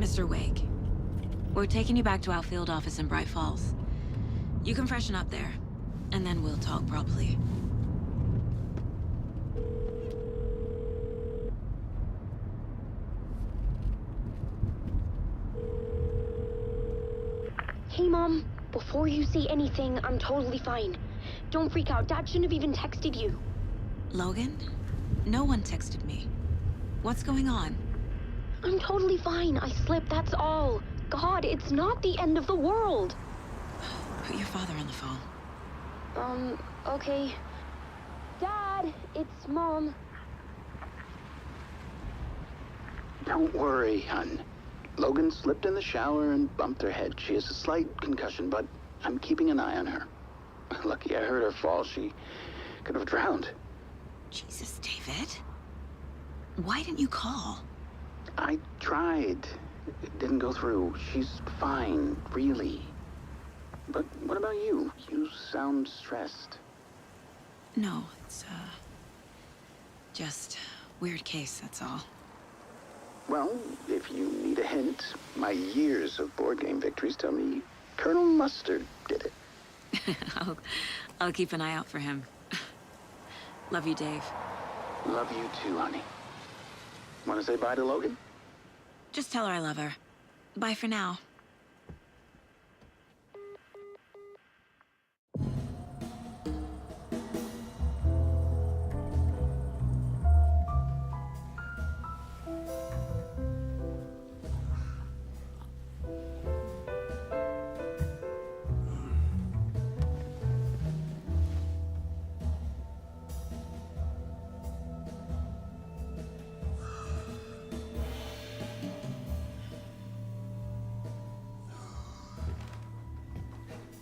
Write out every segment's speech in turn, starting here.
Mr. Wake, we're taking you back to our field office in Bright Falls. You can freshen up there, and then we'll talk properly. Hey, Mom. Before you say anything, I'm totally fine. Don't freak out. Dad shouldn't have even texted you. Logan? No one texted me. What's going on? I'm totally fine. I slipped, that's all. God, it's not the end of the world. Put your father on the phone. Okay. Dad, it's Mom. Don't worry, hon. Logan slipped in the shower and bumped her head. She has a slight concussion, but I'm keeping an eye on her. Lucky I heard her fall. She could have drowned. Jesus, David. Why didn't you call? I tried. It didn't go through. She's fine, really. But what about you? You sound stressed. No, it's, just weird case, that's all. Well, if you need a hint, my years of board game victories tell me Colonel Mustard did it. I'll keep an eye out for him. Love you, Dave. Love you too, honey. Want to say bye to Logan? Just tell her I love her. Bye for now.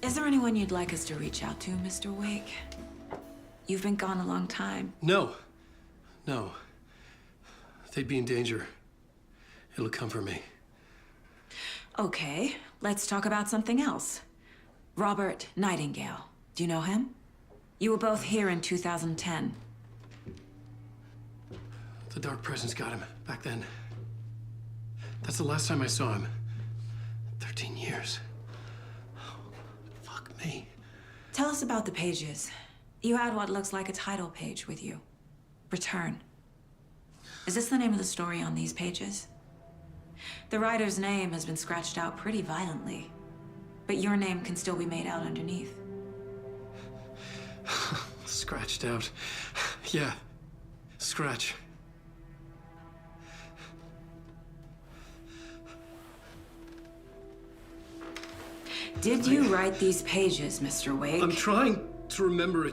Is there anyone you'd like us to reach out to, Mr. Wake? You've been gone a long time. No. No. They'd be in danger. It'll come for me. Okay, let's talk about something else. Robert Nightingale. Do you know him? You were both here in 2010. The Dark Presence got him back then. That's the last time I saw him. 13 years. Fuck me. Tell us about the pages. You had what looks like a title page with you. Return. Is this the name of the story on these pages? The writer's name has been scratched out pretty violently, but your name can still be made out underneath. Scratched out. Yeah. Scratch. Did you write these pages, Mr. Wake? I'm trying to remember.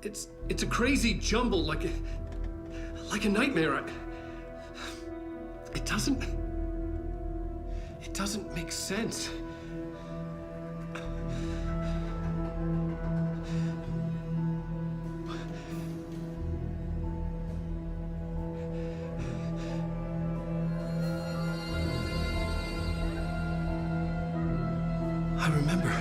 It's a crazy jumble, like a nightmare. It doesn't make sense. I remember.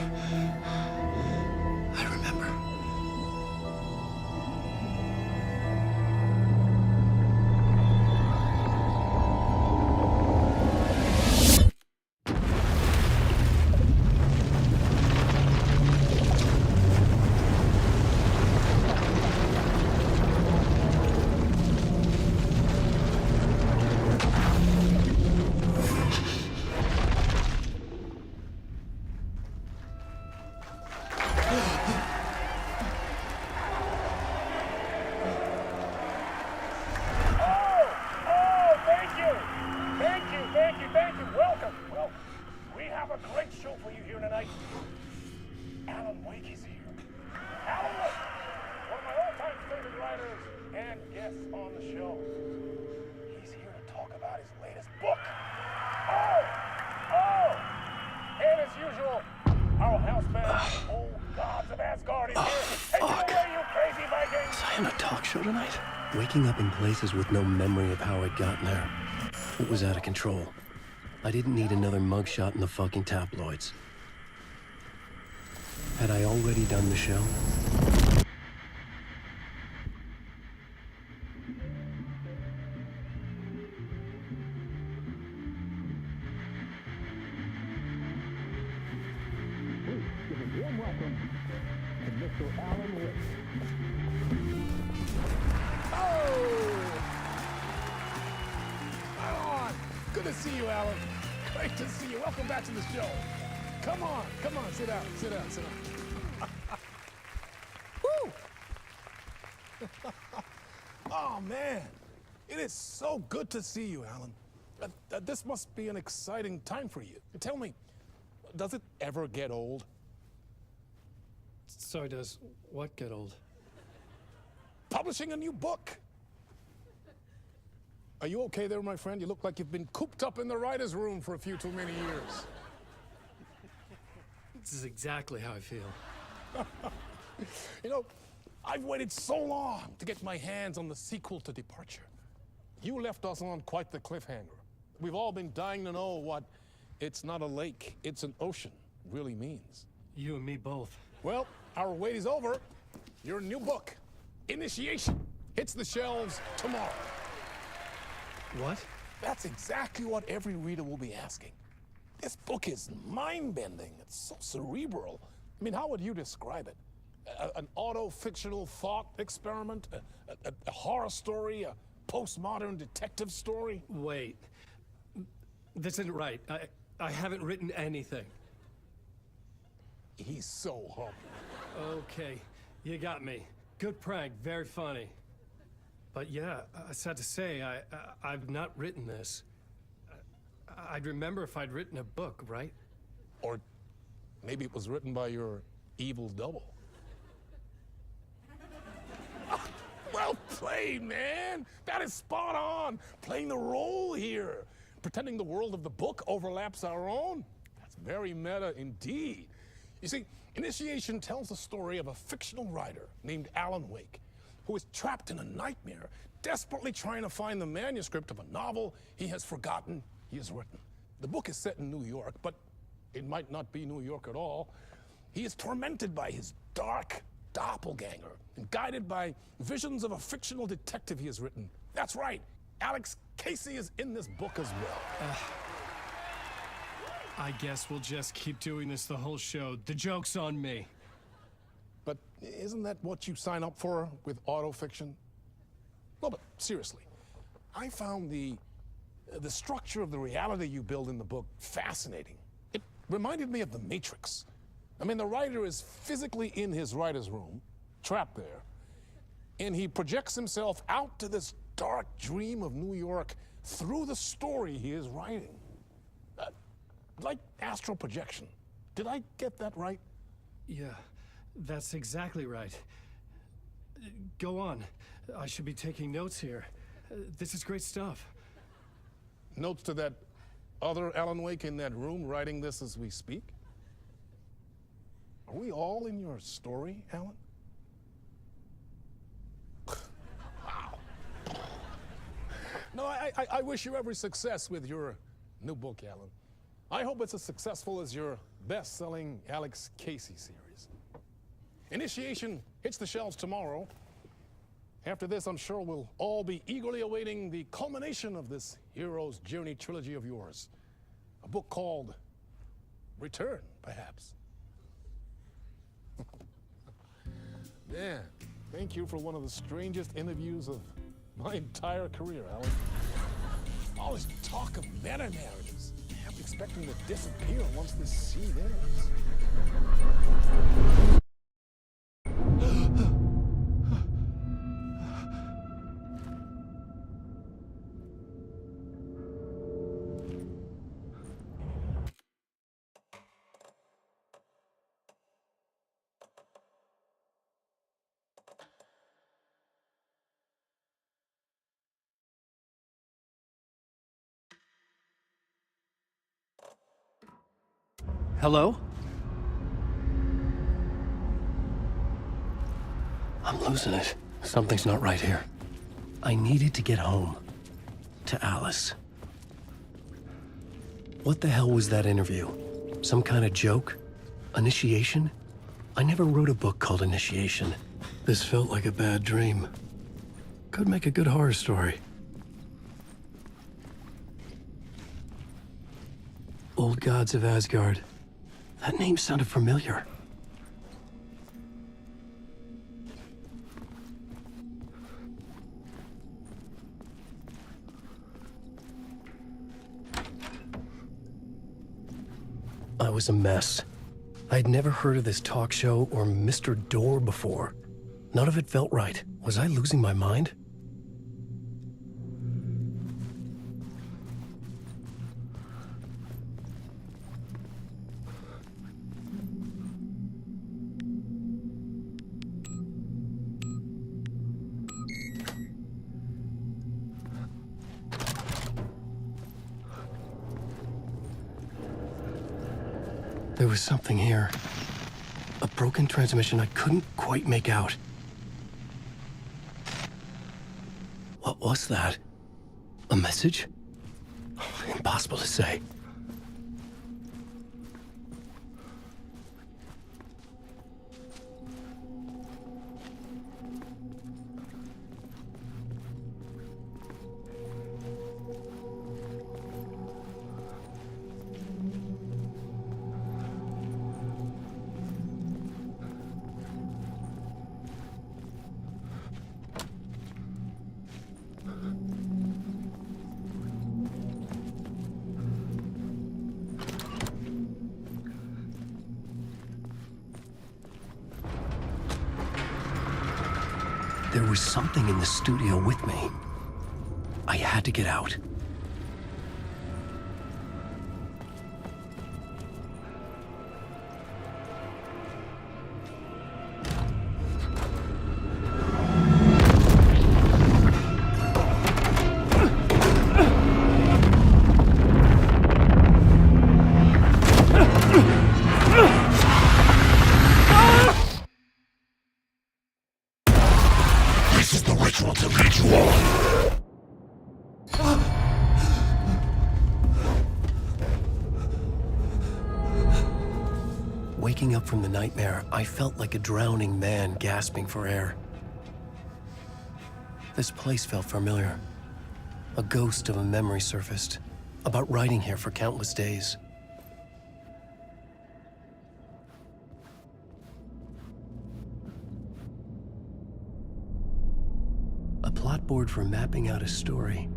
Waking up in places with no memory of how I'd gotten there. It was out of control. I didn't need another mugshot in the fucking tabloids. Had I already done the show? Alan. Great to see you. Welcome back to the show. Come on, sit down. Woo! Oh, man. It is so good to see you, Alan. This must be an exciting time for you. Tell me, does it ever get old? So does what get old? Publishing a new book. Are you okay there, my friend? You look like you've been cooped up in the writer's room for a few too many years. This is exactly how I feel. You know, I've waited so long to get my hands on the sequel to Departure. You left us on quite the cliffhanger. We've all been dying to know what "it's not a lake, it's an ocean" really means. You and me both. Well, our wait is over. Your new book, Initiation, hits the shelves tomorrow. What? That's exactly what every reader will be asking. This book is mind-bending. It's so cerebral. I mean, how would you describe it? An auto-fictional thought experiment? A horror story? A postmodern detective story? Wait. This isn't right. I haven't written anything. He's so humble. Okay, you got me. Good prank, very funny. But yeah, sad to say, I've not written this. I'd remember if I'd written a book, right? Or maybe it was written by your evil double. Well played, man. That is spot on. Playing the role here. Pretending the world of the book overlaps our own. That's very meta indeed. You see, Initiation tells the story of a fictional writer named Alan Wake, who is trapped in a nightmare, desperately trying to find the manuscript of a novel he has forgotten he has written. The book is set in New York, but it might not be New York at all. He is tormented by his dark doppelganger and guided by visions of a fictional detective he has written. That's right, Alex Casey is in this book as well. I guess we'll just keep doing this the whole show. The joke's on me. But isn't that what you sign up for with autofiction? No, but seriously, I found the structure of the reality you build in the book fascinating. It reminded me of The Matrix. I mean, the writer is physically in his writer's room, trapped there, and he projects himself out to this dark dream of New York through the story he is writing. Like astral projection. Did I get that right? Yeah, that's exactly right. Go on. I should be taking notes here. This is great stuff. Notes to that other Alan Wake in that room writing this as we speak? Are we all in your story, Alan? Wow. No, I wish you every success with your new book, Alan. I hope it's as successful as your best-selling Alex Casey series. Initiation hits the shelves tomorrow. After this, I'm sure we'll all be eagerly awaiting the culmination of this hero's journey trilogy of yours. A book called Return, perhaps. Man, thank you for one of the strangest interviews of my entire career, Alan. All this talk of meta-narratives. I'm expecting to disappear once this scene ends. Hello? I'm losing it. Something's not right here. I needed to get home. To Alice. What the hell was that interview? Some kind of joke? Initiation? I never wrote a book called Initiation. This felt like a bad dream. Could make a good horror story. Old Gods of Asgard. That name sounded familiar. was a mess. I'd never heard of this talk show or Mr. Door before. None of it felt right. Was I losing my mind? There was something here. A broken transmission I couldn't quite make out. What was that? A message? Impossible to say. There was something in the studio with me. I had to get out. This is the ritual to lead you on. Waking up from the nightmare, I felt like a drowning man gasping for air. This place felt familiar. A ghost of a memory surfaced, about riding here for countless days. A plot board for mapping out a story.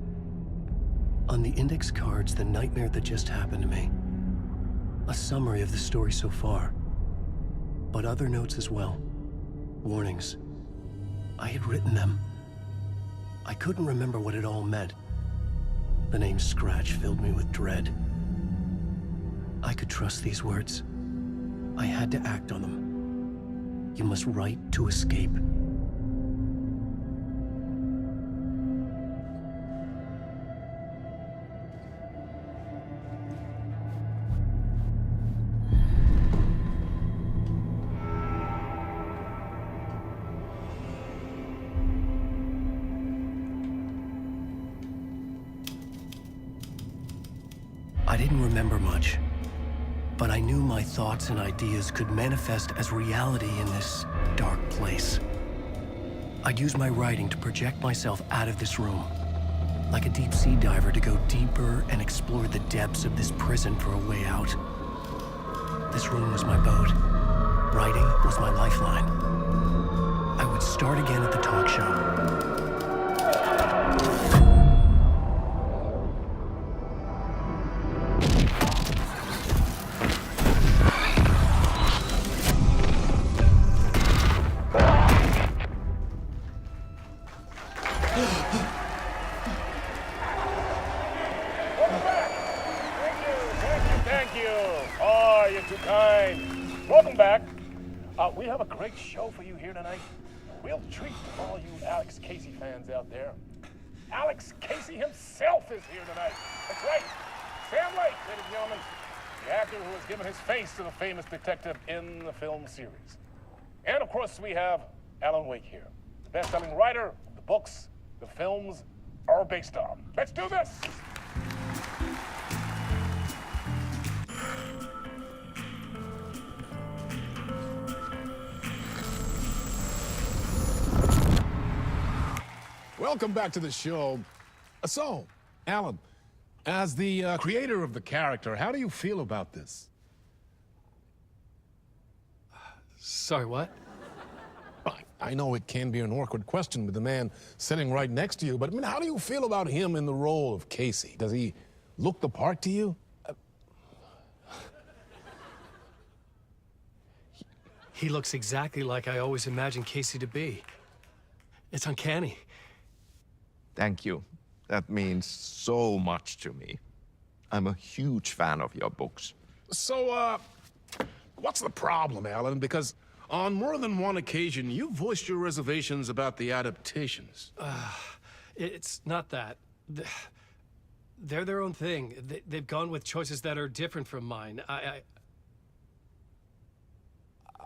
On the index cards, the nightmare that just happened to me. A summary of the story so far. But other notes as well. Warnings. I had written them. I couldn't remember what it all meant. The name Scratch filled me with dread. I could trust these words. I had to act on them. You must write to escape. I didn't remember much, but I knew my thoughts and ideas could manifest as reality in this dark place. I'd use my writing to project myself out of this room, like a deep sea diver to go deeper and explore the depths of this prison for a way out. This room was my boat. Writing was my lifeline. I would start again at the talk show. Thank you. Oh, you're too kind. Welcome back. We have a great show for you here tonight. Real treat for all you Alex Casey fans out there. Alex Casey himself is here tonight. That's right. Sam Lake, ladies and gentlemen, the actor who has given his face to the famous detective in the film series. And of course, we have Alan Wake here, the best-selling writer of the books the films are based on. Let's do this. Welcome back to the show. So, Alan, as the creator of the character, how do you feel about this? Sorry, what? I know it can be an awkward question with the man sitting right next to you, but I mean, how do you feel about him in the role of Casey? Does he look the part to you? He looks exactly like I always imagined Casey to be. It's uncanny. Thank you. That means so much to me. I'm a huge fan of your books. So, what's the problem, Alan? Because on more than one occasion, you voiced your reservations about the adaptations. It's not that. They're their own thing. They've gone with choices that are different from mine.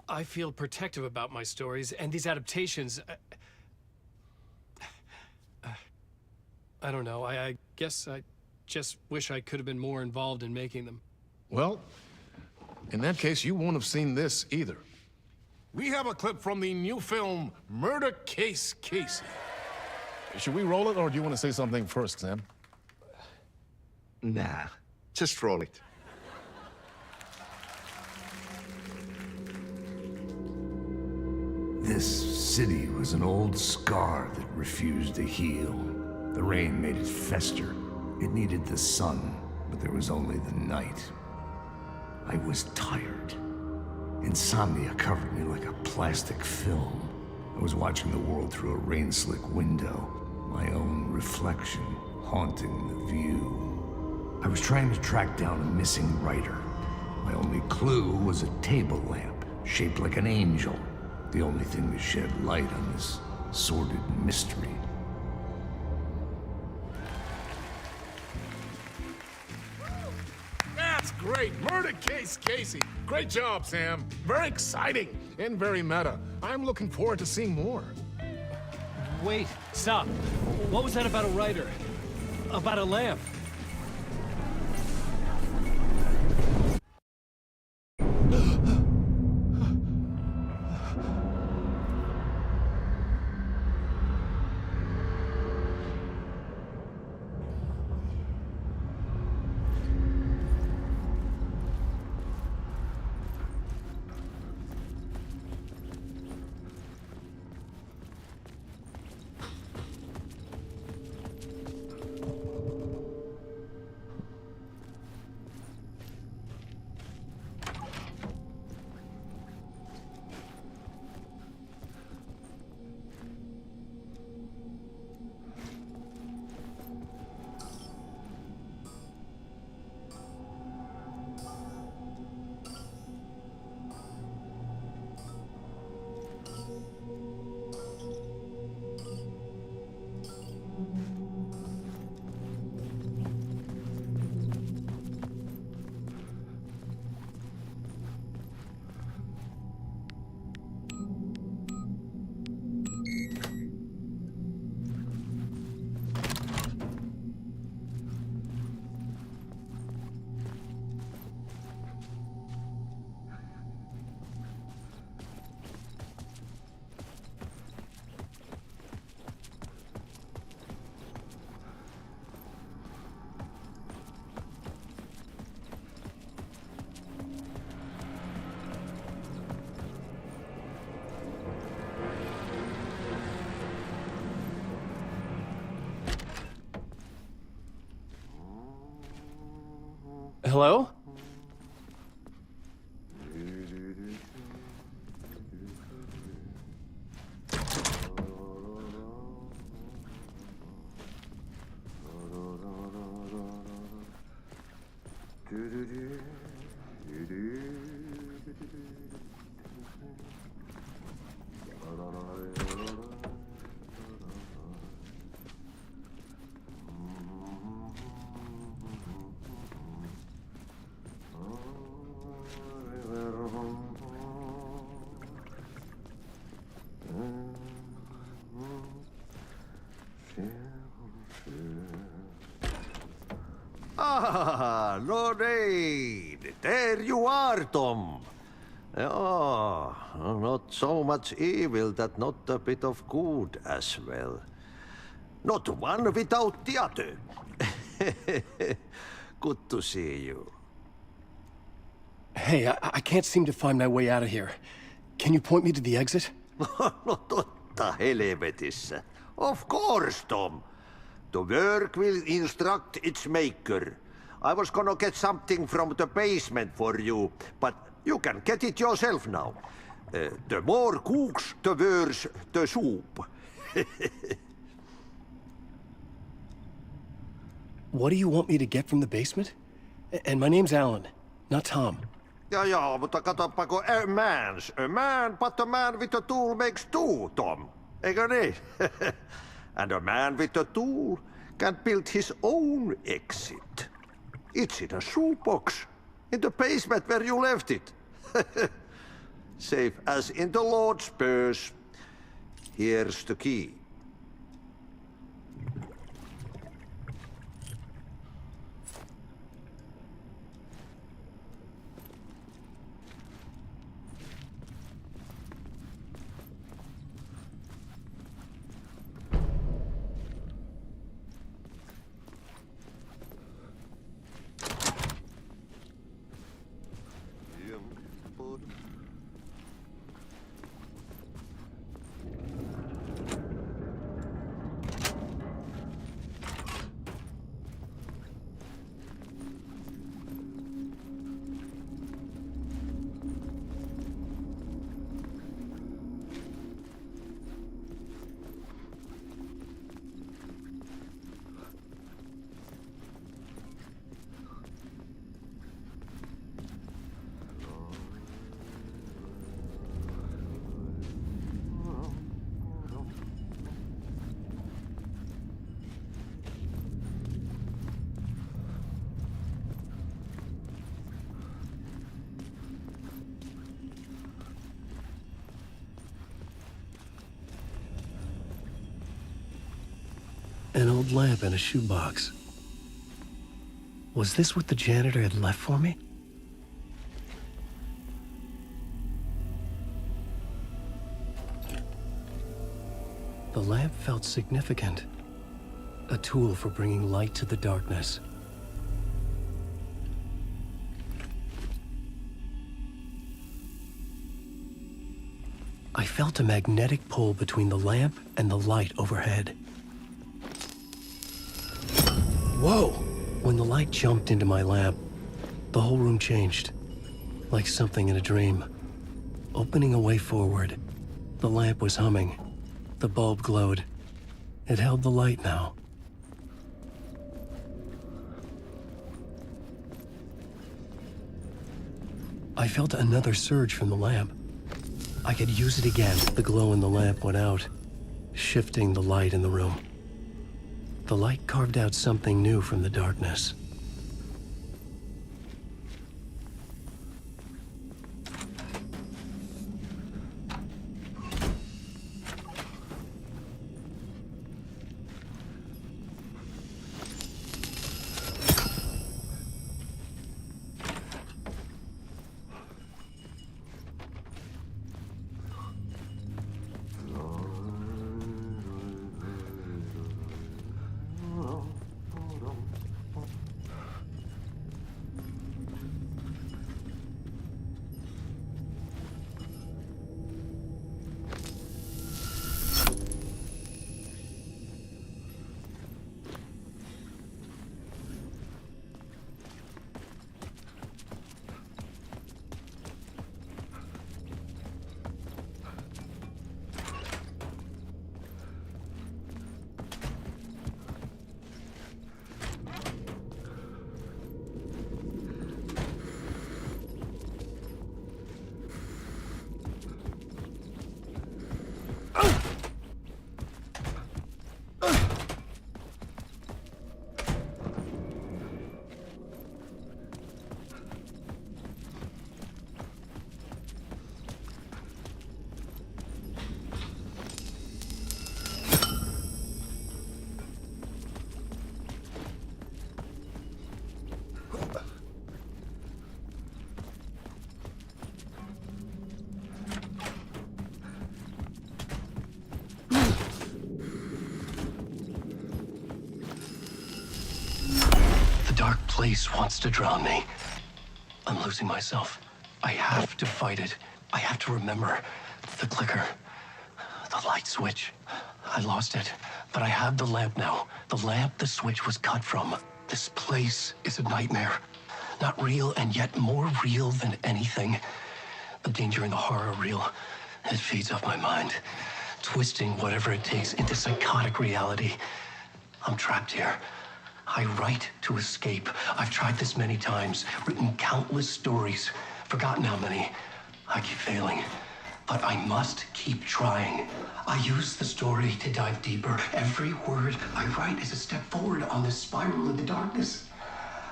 I feel protective about my stories, and these adaptations... I don't know. I guess I just wish I could have been more involved in making them. Well, in that case, you won't have seen this either. We have a clip from the new film, Murder Case Casey. Should we roll it, or do you want to say something first, Sam? Nah, just roll it. This city was an old scar that refused to heal. The rain made it fester. It needed the sun, but there was only the night. I was tired. Insomnia covered me like a plastic film. I was watching the world through a rain-slick window, my own reflection haunting the view. I was trying to track down a missing writer. My only clue was a table lamp, shaped like an angel. The only thing to shed light on this sordid mystery. That's great! Murder Case Casey! Great job, Sam. Very exciting and very meta. I'm looking forward to seeing more. Wait, stop. What was that about a writer? About a lamp? Hello? Ah, Lorraine! There you are, Tom. Oh, not so much evil that not a bit of good as well. Not one without the other. Good to see you. Hey, I can't seem to find my way out of here. Can you point me to the exit? No totta helvetissä. Of course, Tom. The work will instruct its maker. I was gonna get something from the basement for you, but you can get it yourself now. The more cooks, the worse the soup. What do you want me to get from the basement? And my name's Alan, not Tom. Ja, mutta katoppa, a man's a man, but a man with a tool makes two, Tom. Eikö niin? And a man with a tool can build his own exit. It's in a shoebox, in the basement where you left it. Safe as in the Lord's purse. Here's the key. An old lamp in a shoebox. Was this what the janitor had left for me? The lamp felt significant. A tool for bringing light to the darkness. I felt a magnetic pull between the lamp and the light overhead. Whoa! When the light jumped into my lamp, the whole room changed, like something in a dream. Opening a way forward, the lamp was humming. The bulb glowed. It held the light now. I felt another surge from the lamp. I could use it again. The glow in the lamp went out, shifting the light in the room. The light carved out something new from the darkness. Place wants to drown me. I'm losing myself. I have to fight it. I have to remember the clicker, the light switch. I lost it, but I have the lamp now. The lamp the switch was cut from. This place is a nightmare. Not real and yet more real than anything. The danger and the horror are real. It feeds off my mind, twisting whatever it takes into psychotic reality. I'm trapped here. I write to escape. I've tried this many times, written countless stories, forgotten how many. I keep failing, but I must keep trying. I use the story to dive deeper. Every word I write is a step forward on this spiral into darkness.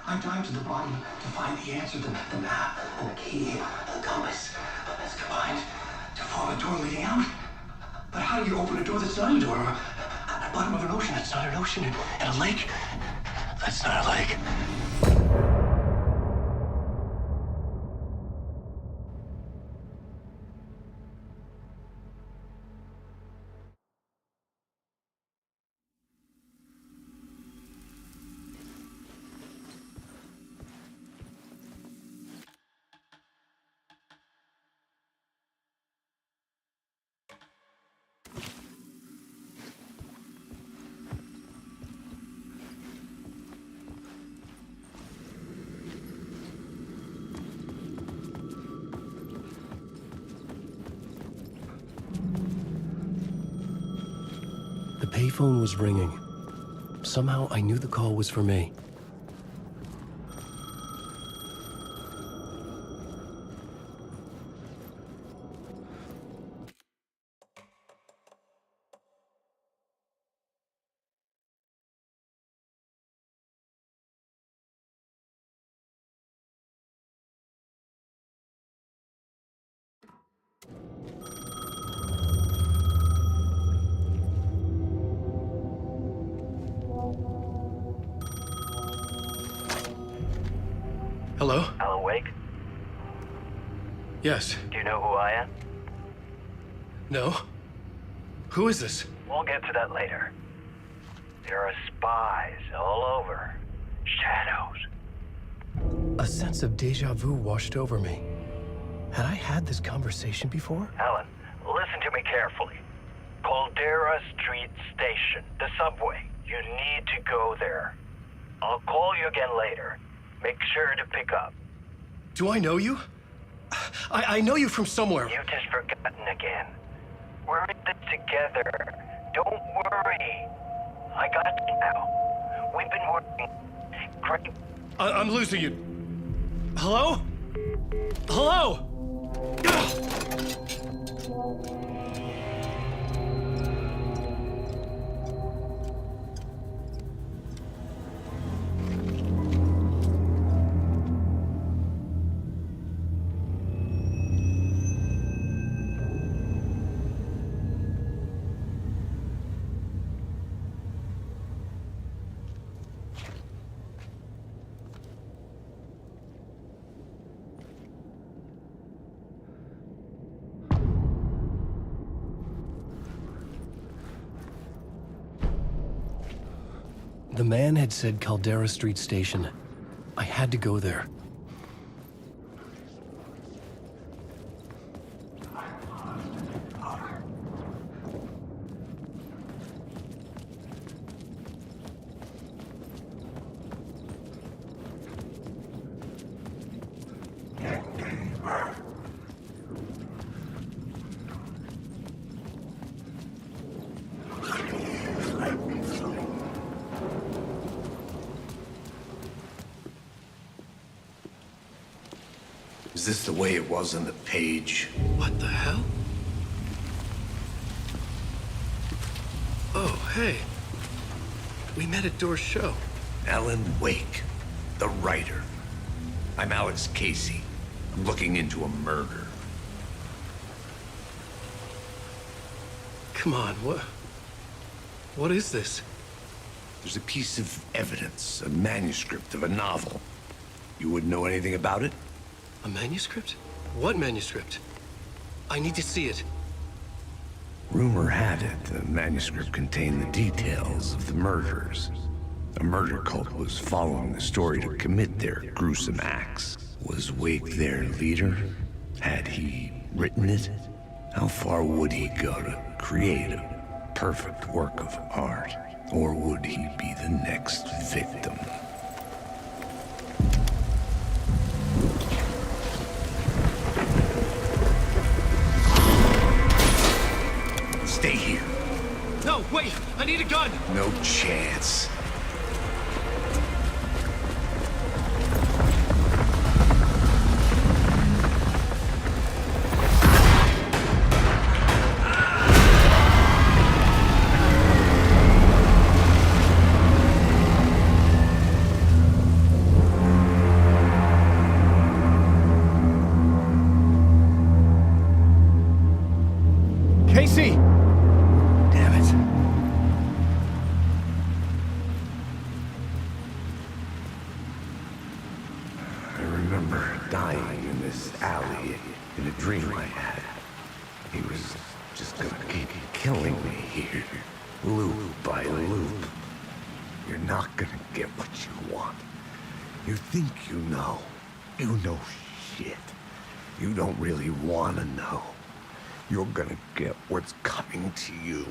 I dive to the bottom to find the answer, the map, and the key, the compass. It's combined to form a door leading out. But how do you open a door that's not a door? At the bottom of an ocean that's not an ocean, and a lake that's not a lake. The payphone was ringing. Somehow I knew the call was for me. Hello? Alan Wake? Yes. Do you know who I am? No? Who is this? We'll get to that later. There are spies all over. Shadows. A sense of deja vu washed over me. Had I had this conversation before? Alan, listen to me carefully. Caldera Street Station, the subway. You need to go there. I'll call you again later. Make sure to pick up. Do I know you? I know you from somewhere. You've just forgotten again. We're in this together. Don't worry. I got you now. We've been working great. I'm losing you. Hello? Hello? The man had said Caldera Street Station. I had to go there. Is this the way it was on the page? What the hell? Oh, hey. We met at Door's show. Alan Wake, the writer. I'm Alex Casey. I'm looking into a murder. Come on, what is this? There's a piece of evidence, a manuscript of a novel. You wouldn't know anything about it? A manuscript? What manuscript? I need to see it. Rumor had it the manuscript contained the details of the murders. A murder cult was following the story to commit their gruesome acts. Was Wake their leader? Had he written it? How far would he go to create a perfect work of art? Or would he be the next victim? Wait, I need a gun! No chance. Casey! Damn it. I remember dying in this alley in a dream I had. He was just gonna keep killing me here, loop by loop. You're not gonna get what you want. You think you know. You know shit. You don't really want to know. You're gonna get what's coming to you.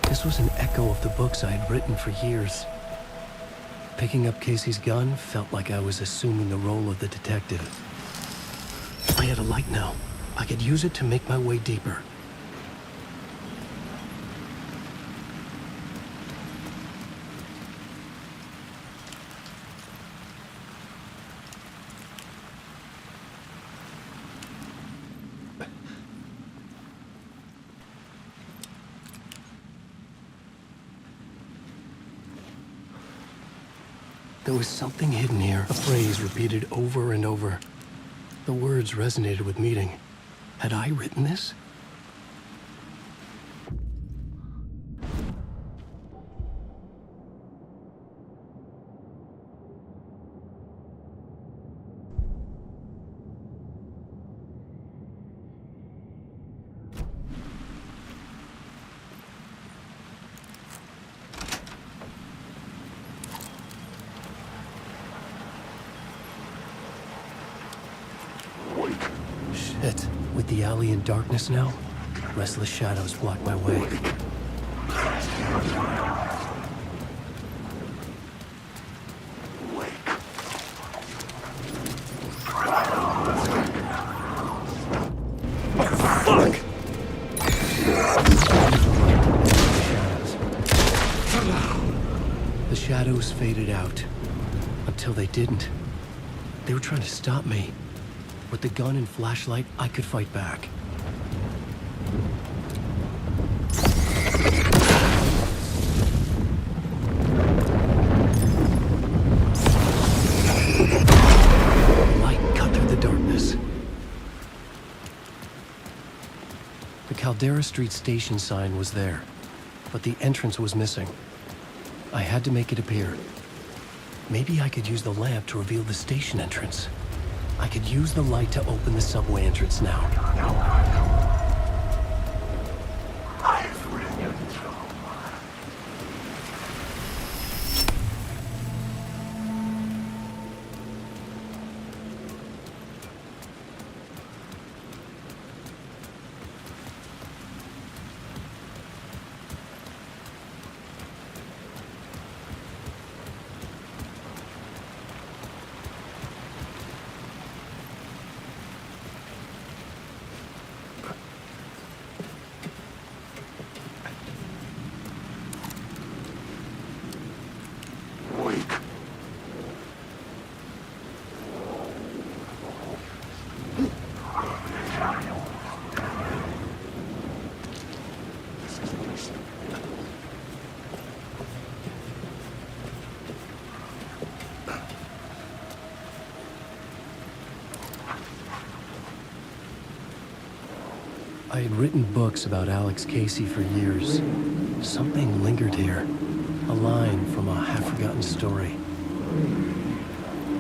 This was an echo of the books I had written for years. Picking up Casey's gun felt like I was assuming the role of the detective. I had a light now. I could use it to make my way deeper. There was something hidden here, a phrase repeated over and over. The words resonated with meaning. Had I written this? Shit. With the alley in darkness now, restless shadows block my way. Fuck! The shadows faded out. Until they didn't. They were trying to stop me. With the gun and flashlight, I could fight back. Light cut through the darkness. The Caldera Street station sign was there, but the entrance was missing. I had to make it appear. Maybe I could use the lamp to reveal the station entrance. I could use the light to open the subway entrance now. I've written so much. I had written books about Alex Casey for years. Something lingered here. A line from a half-forgotten story.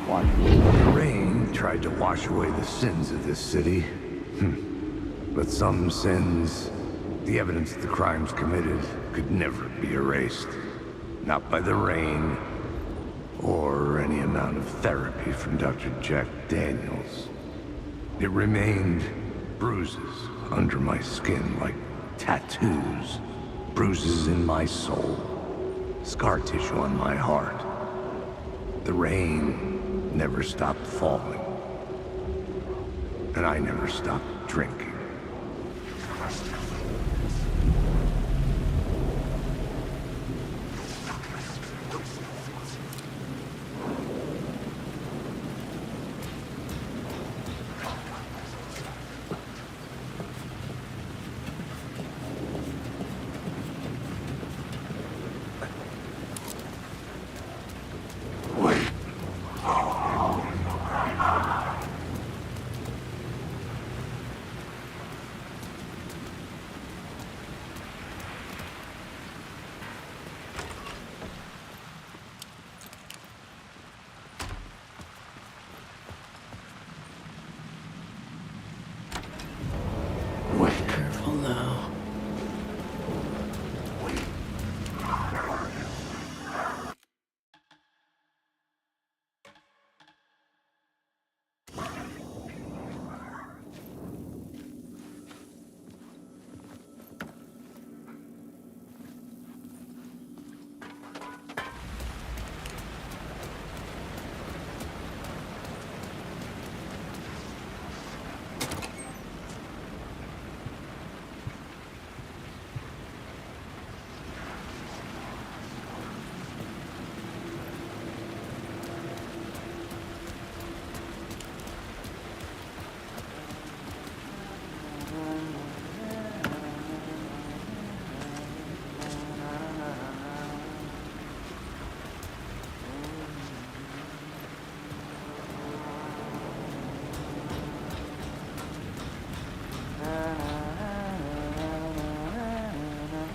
The rain tried to wash away the sins of this city. But some sins, the evidence of the crimes committed, could never be erased. Not by the rain, or any amount of therapy from Dr. Jack Daniels. It remained bruises under my skin like Tattoos, bruises in my soul, scar tissue on my heart. The rain never stopped falling, and I never stopped drinking. Careful now.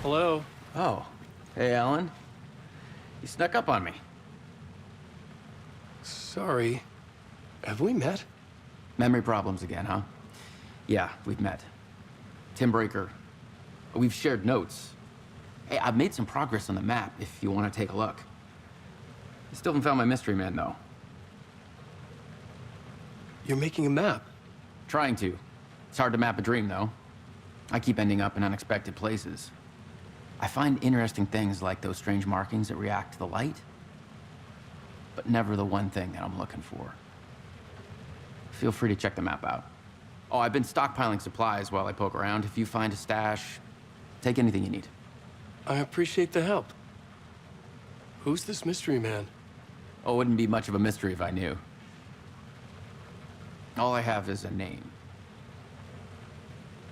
Hello? Oh. Hey, Alan. You snuck up on me. Sorry. Have we met? Memory problems again, huh? Yeah, we've met. Tim Breaker. We've shared notes. Hey, I've made some progress on the map if you want to take a look. I still haven't found my mystery man, though. You're making a map. Trying to. It's hard to map a dream, though. I keep ending up in unexpected places. I find interesting things like those strange markings that react to the light, but never the one thing that I'm looking for. Feel free to check the map out. Oh, I've been stockpiling supplies while I poke around. If you find a stash, take anything you need. I appreciate the help. Who's this mystery man? Oh, it wouldn't be much of a mystery if I knew. All I have is a name.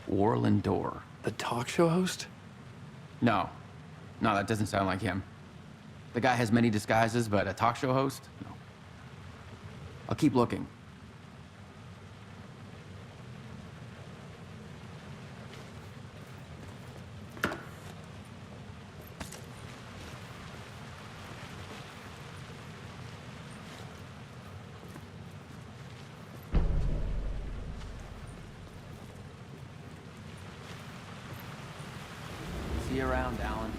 Warland Door. The talk show host? No. No, that doesn't sound like him. The guy has many disguises, but a talk show host? No. I'll keep looking. See you around, Alan.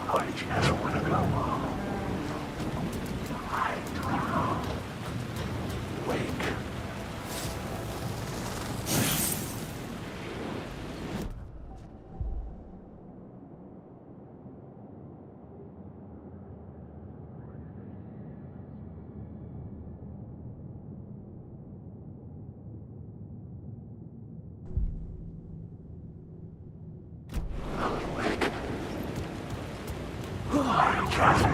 I just want to go home. I don't know. Wake. I just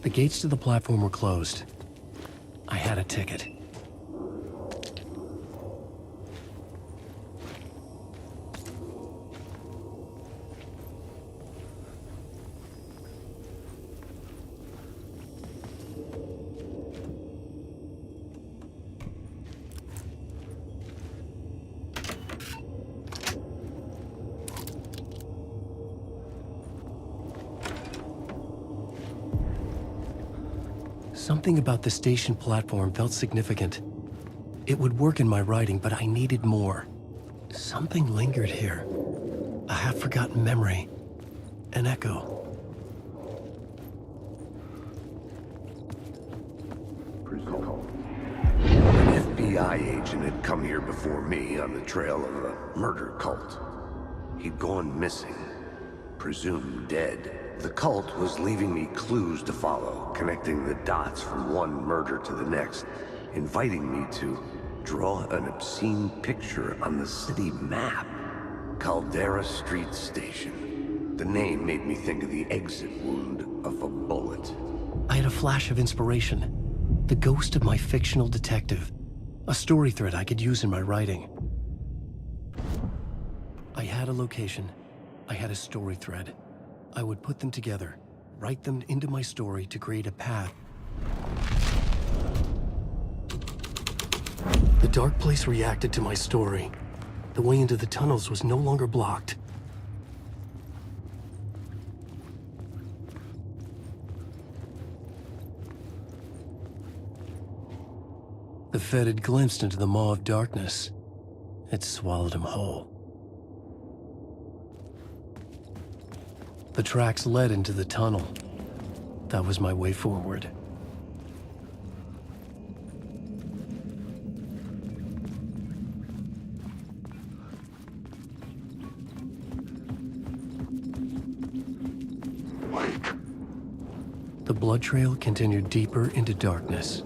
The gates to the platform were closed. I had a ticket. Something about the station platform felt significant. It would work in my writing, but I needed more. Something lingered here. A half-forgotten memory. An echo. An FBI agent had come here before me on the trail of a murder cult. He'd gone missing, presumed dead. The cult was leaving me clues to follow, connecting the dots from one murder to the next, inviting me to draw an obscene picture on the city map. Caldera Street Station. The name made me think of the exit wound of a bullet. I had a flash of inspiration. The ghost of my fictional detective. A story thread I could use in my writing. I had a location. I had a story thread. I would put them together, write them into my story to create a path. The dark place reacted to my story. The way into the tunnels was no longer blocked. The Fed had glimpsed into the maw of darkness. It swallowed him whole. The tracks led into the tunnel. That was my way forward. The blood trail continued deeper into darkness.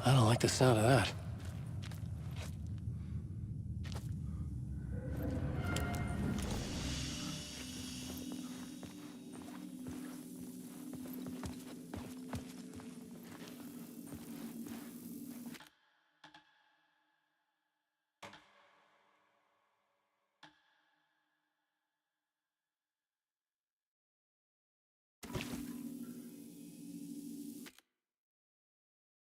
I don't like the sound of that.